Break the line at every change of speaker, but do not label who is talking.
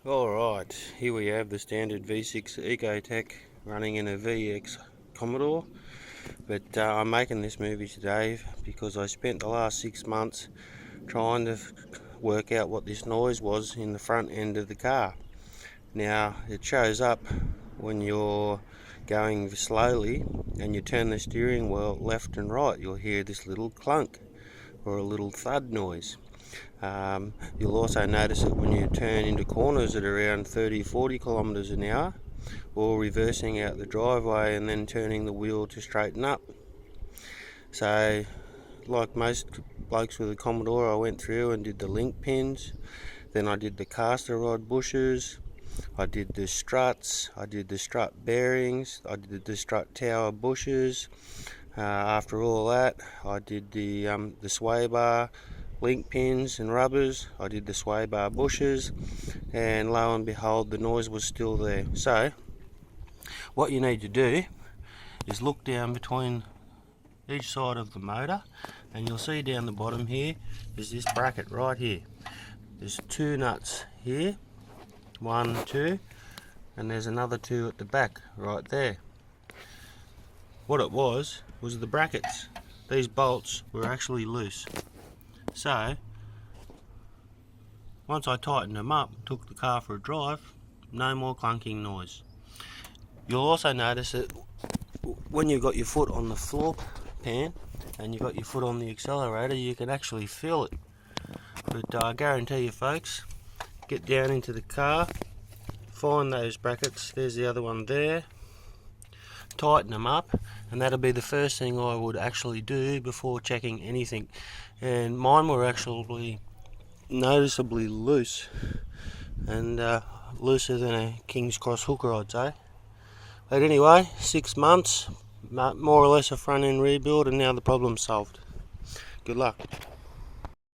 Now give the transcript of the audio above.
Alright, here we have the standard V6 Ecotech running in a VX Commodore, but I'm making this movie today because I spent the last 6 months trying to work out what this noise was in the front end of the car. Now it shows up when you're going slowly and you turn the steering wheel left and right. You'll hear this little clunk or a little thud noise. You'll also notice it when you turn into corners at around 30-40 kilometers an hour, or reversing out the driveway and then turning the wheel to straighten up. So like most blokes with a Commodore, I went through and did the link pins, then I did the caster rod bushers, I did the struts, I did the strut bearings, I did the strut tower bushers. After all that, I did the sway bar link pins and rubbers, I did the sway bar bushers, and lo and behold, the noise was still there. So what you need to do is look down between each side of the motor, and you'll see down the bottom here is this bracket right here. There's two nuts here, 1, 2, and there's another 2 at the back right there. What it was the brackets. These bolts were actually loose. So once I tightened them up, took the car for a drive, no more clunking noise. You'll also notice that when you've got your foot on the floor pan and you've got your foot on the accelerator, you can actually feel it. But I guarantee you folks, get down into the car, find those brackets, there's the other one there, tighten them up, and that'll be the first thing I would actually do before checking anything. And mine were actually noticeably loose, and looser than a King's Cross hooker, I'd say. But anyway, 6 months, more or less a front end rebuild, and now the problem's solved. Good luck.